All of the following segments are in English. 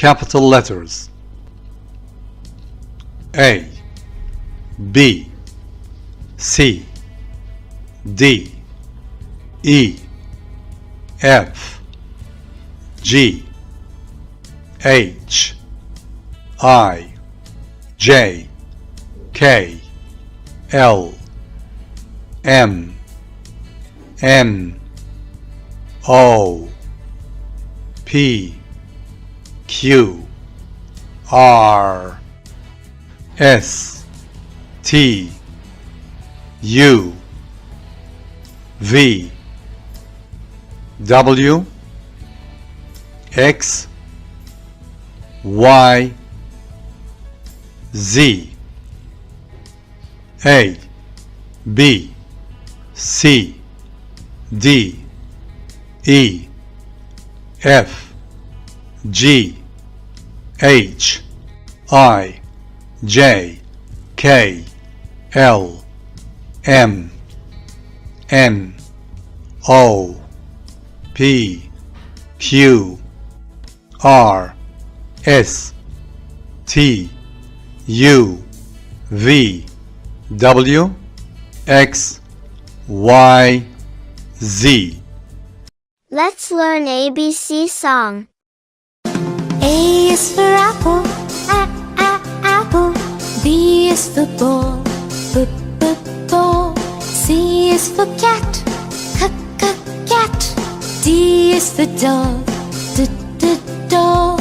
capital letters. A, B, C, D, E, F, G, H, I, J, K, L, M, N, O, P, Q, R, S, T, U, V, W, X, Y, Z, A, B, C, D, E, F, G, H, I, J, K, L, M, N, O, P, Q, R, S, T, U, V, W, X, Y, Z. Let's learn ABC song. A is for apple, apple. B is for ball, ball. C is for cat, cat. D is for dog, dog.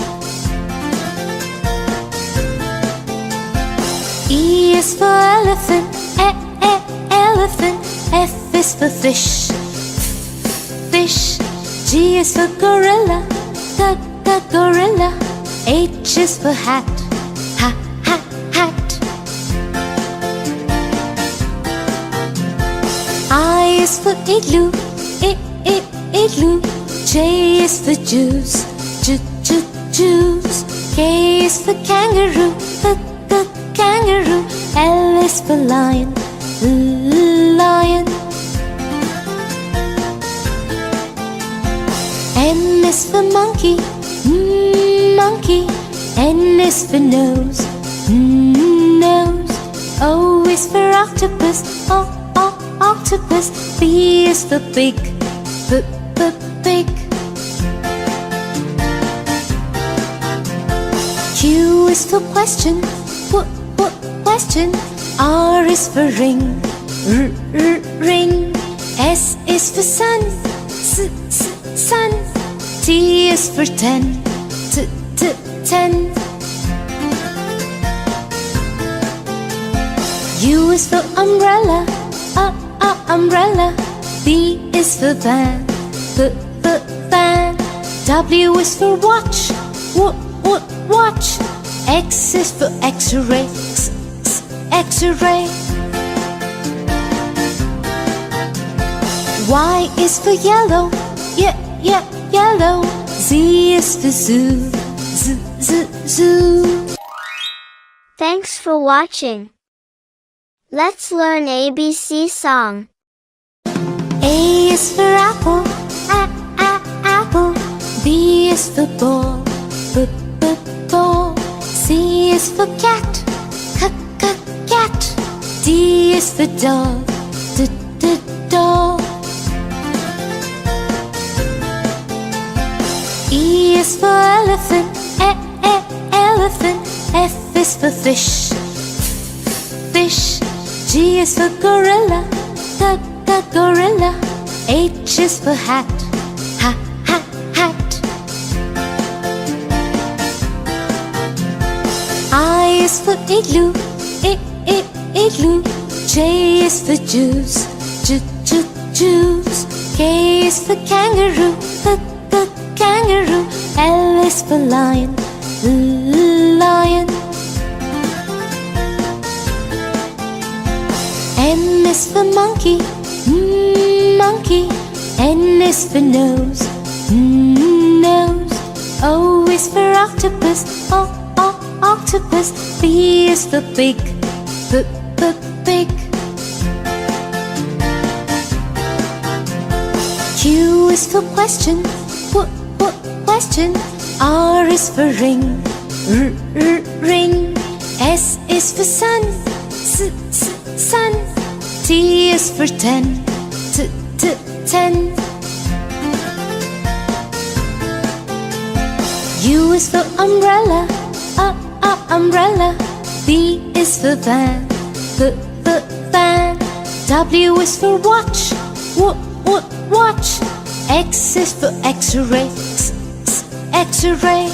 E is for elephant, elephant. F is for fish, fish. G is for gorilla, gorilla. H is for hat, hat. I is for igloo, igloo. J is for juice, juice. K is for kangaroo, kangaroo. L is for lion, lion. M is for monkey, monkey. N is for nose, nose. O is for octopus, octopus. P is for pig, pig. Q is for question, question. R is for ring, ring. S is for sun, sun. T is for ten, ten. U is for umbrella, umbrella. V is for van, van. W is for watch, watch. X is for X-ray, X-ray. Y is for yellow, yellow. Z is for zoo, zoo. Thanks for watching. Let's learn ABC song. A is for apple, apple. B is for ball, ball. C is for cat, cat. D is for dog, dog. E is for elephant, elephant. F is for fish, fish. G is for gorilla, gorilla. H is for hat, hat. I is for igloo, igloo. J is for juice, juice. K is for kangaroo, kangaroo. L is for lion, lion. M is for monkey, monkey. N is for nose, nose. O is for octopus, octopus. P is for pig, pig. Q is for question, question. R is for ring, ring. S is for sun, sun. T is for ten, ten. U is for umbrella, umbrella. V is for van, van. W is for watch, watch. X is for X-ray, X-ray.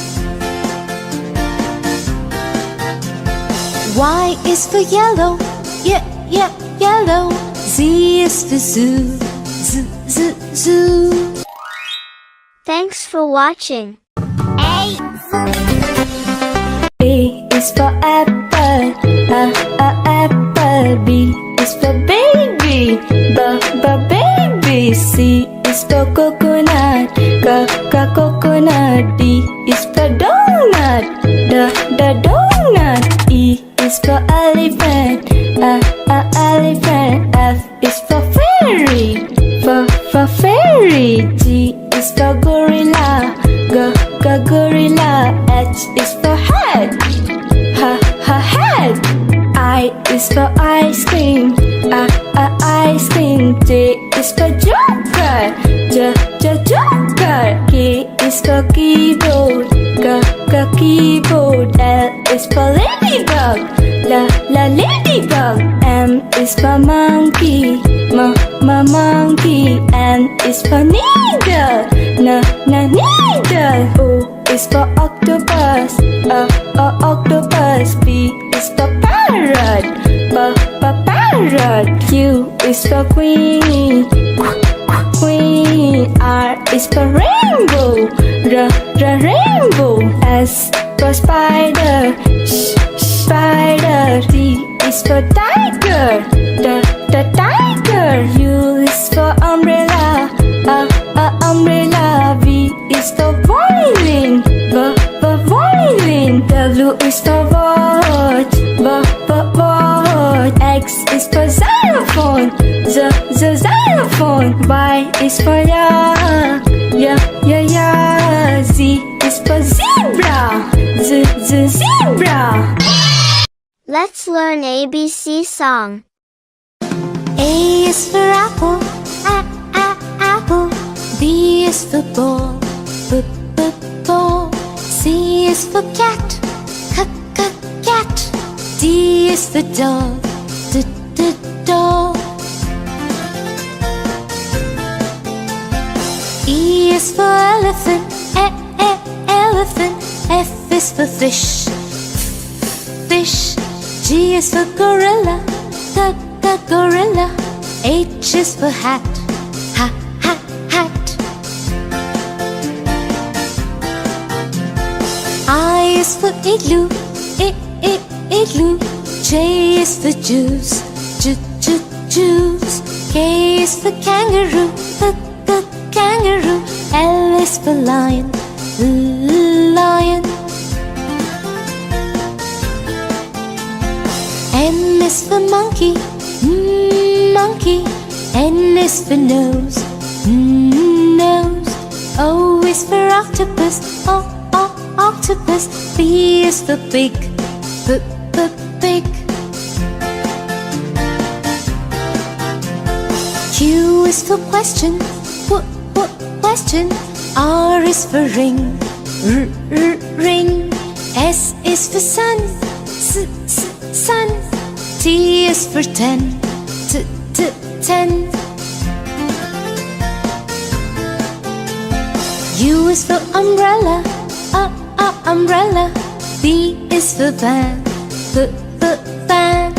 Y is for yellow, yellow. Z is for zoo, zoo. Thanks for watching. A is for apple, apple. B is for baby, baby. C is for coconut, coconut. D is for donut, donut. E is for elephant, elephant. F is for fairy, fairy. G is for gorilla, gorilla. H is for head, head. I is for ice cream, ice cream. J is for joker, joker. K is for keyboard, keyboard. L is for ladybug, ladybug. M is for monkey, monkey. N is for needle, needle. O is for octopus, octopus. P is for parrot, parrot. Q is for queen, queen. R is for rainbow, rainbow. S for spider, spider. T is for tiger, the tiger. U is for umbrella, umbrella. V is for violin, violin. W is for watch, watch. X is for xylophone, xylophone. Y is for yak, Z is for zebra, zebra. Let's learn ABC song. A is for apple, apple. B is for ball, ball. C is for cat, cat. D is for dog, dog. E is for elephant, elephant. F is for fish, fish. G is for gorilla, gorilla. H is for hat, hat. I is for igloo, igloo. J is for juice, juice. K is for kangaroo, kangaroo. L is for lion, lion. M is for monkey, monkey. N is for nose, nose. O is for octopus, octopus. P is for pig, pig. Q is for question, question. R is for ring, ring. S is for sun, sun. T is for ten, ten. U is for umbrella, umbrella. V is for van, van.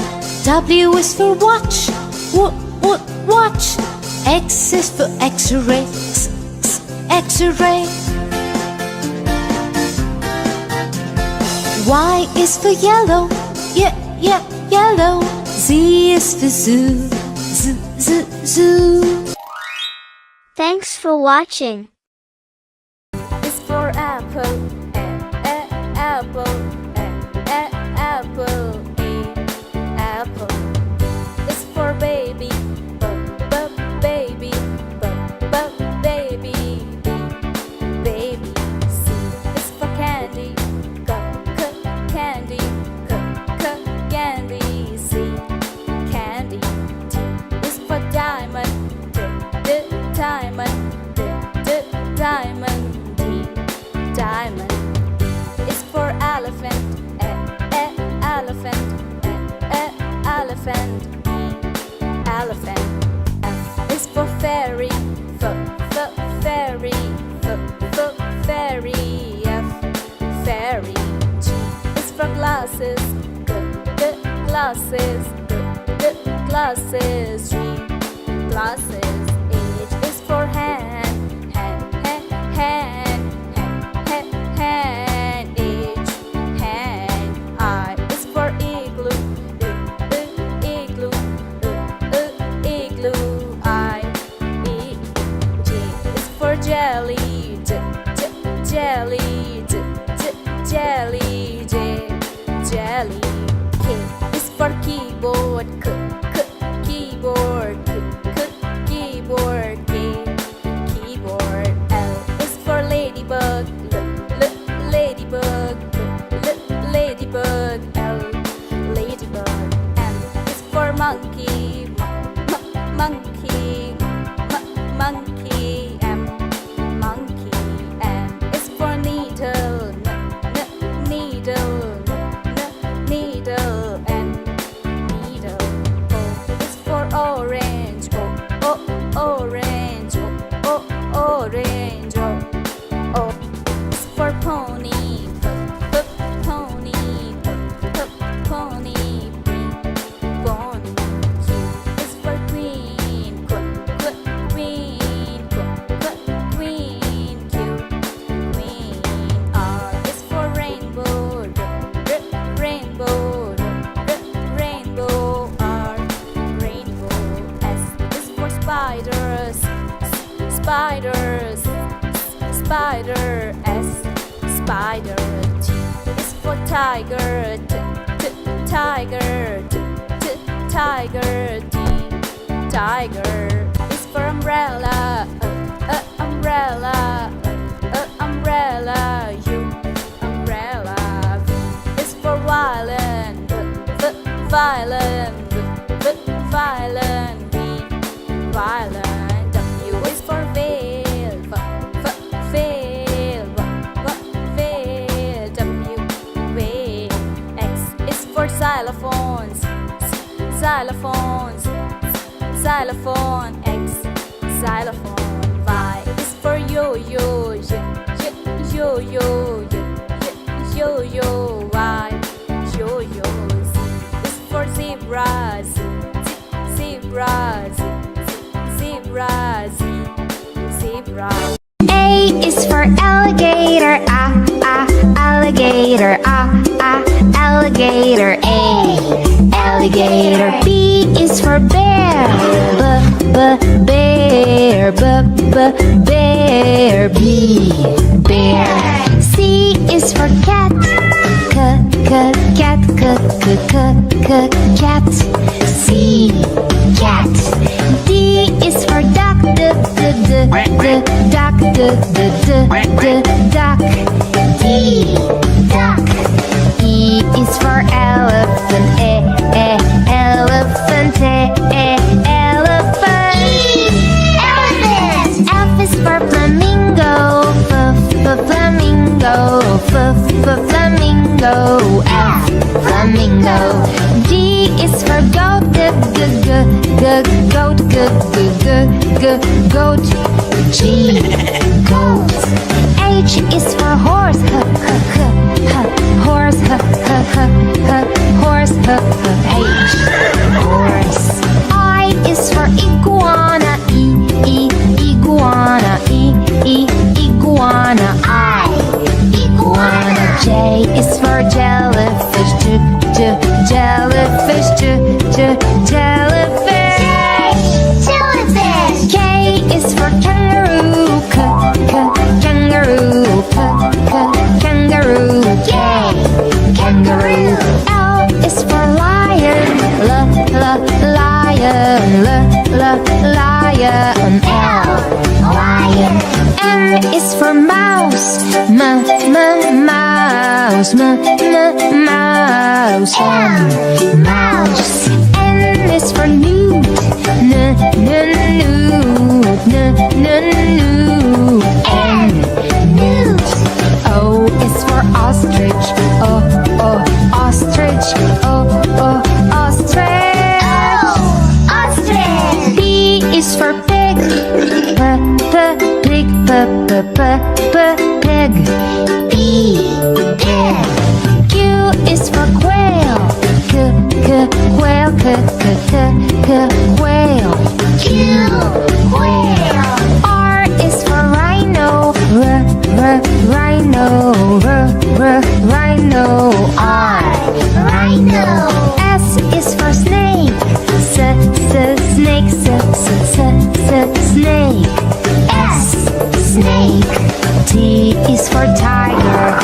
W is for watch, watch. X is for X-ray, X-ray. Y is for yellow, yellow. Z is for zoo, zoo. Thanks for watching. It's for apple, apple, apple, apple. It's for baby, baby, baby, baby. C is for glasses, glasses, glasses. 3 glasses. H is for hand, hand. H, hand. I is for igloo, igloo, igloo. I, E. J is for jelly, jelly, jelly, jelly. K is for keyboard, keyboard, keyboard, keyboard. L is for ladybug, ladybug, ladybug. L, ladybug. M is for monkey, monkey, monkey. M, monkey. N is for needle, needle, needle. N, needle. O is for orange, orange, orange. O is for pony, pony, pony. Pony. Q is for queen, queen, queen. Q, queen. R is for rainbow, rainbow, rainbow. R, rainbow. S is for spiders, spiders, spider. S, spider. T is for tiger, tiger, tiger. T, tiger. Is for umbrella, umbrella, umbrella. U, umbrella. V is for violin, violin, violin. V, violin. W is for veil, veil, veil. W, veil. X is for xylophones, xylophones, xylophone. X, xylophone. Y is for yo-yo, yo-yo, yo-yo. Y, yo-yo. Z is for zebras, zebras, zebras. Zebra. A is for alligator, alligator, alligator. A, alligator. B is for bear, bear, bear. B, bear. C is for cat, cat, cat. C, cat. D is for duck, duck, duck. D, duck. E is for elephant, elephant, elephant. Elephant. F is for flamingo, flamingo, flamingo. F, flamingo. G is for goat, goat. G, goat. H is for horse, horse, horse. H, horse. I is for iguana, iguana, iguana. I, iguana. J is for jellyfish, jellyfish, jellyfish. Jellyfish. K is for kangaroo, kangaroo, kangaroo. K, kangaroo. L is for lion, lion, lion. L, lion. M is for mouse, mouse, mouse. M, mouse. N is for newt, newt. N, newt. O is for ostrich, ostrich, ostrich. Ostrich. P is for pig, pig. P, pig. Q is for quail, snake. S, snake. T is for tiger.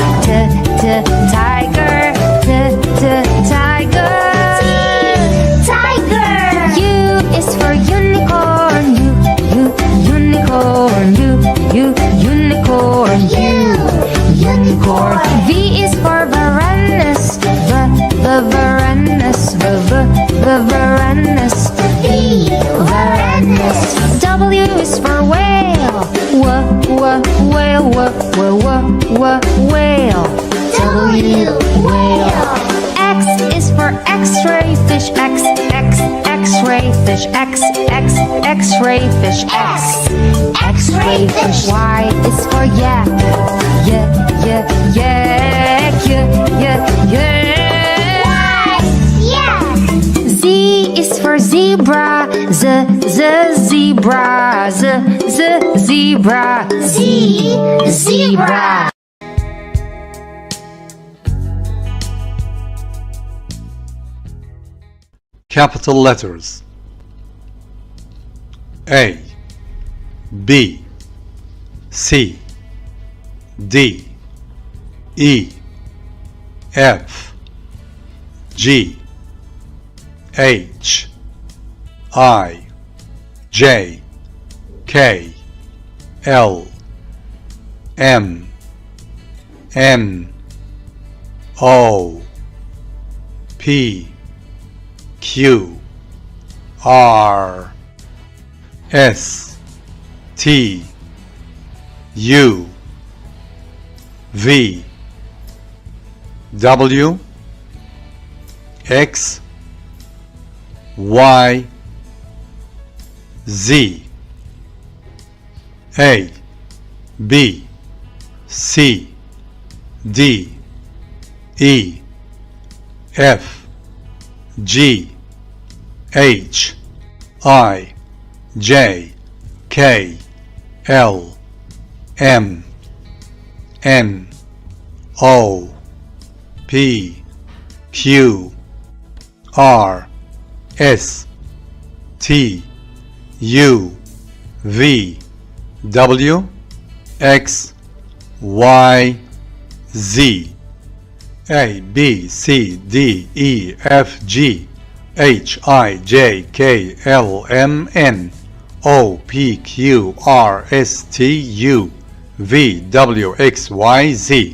Tiger. Tiger. Tiger. U is for unicorn. Unicorn. Unicorn. Unicorn. V is for Varanus. Varanus. Varanus. V. Varanus. W is for whale. Whale. Whale. W. Whale. X is for X-ray fish. X-ray fish. X-ray fish. X-ray fish. Y is for yak. Yak. Z is for zebra. Zebra. Zebra. Zebra. Capital letters: A, B, C, D, E, F, G, H, I, J, K, L, M, N, O, P, Q, R, S, T, U, V, W, X, Y, Z, A, B, C, D, E, F, G, H, I, J, K, L, M, N, O, P, Q, R, S, T, U, V, W, X, Y, Z, A, B, C, D, E, F, G, H, I, J, K, L, M, N, O, P, Q, R, S, T, U, V, W, X, Y, Z.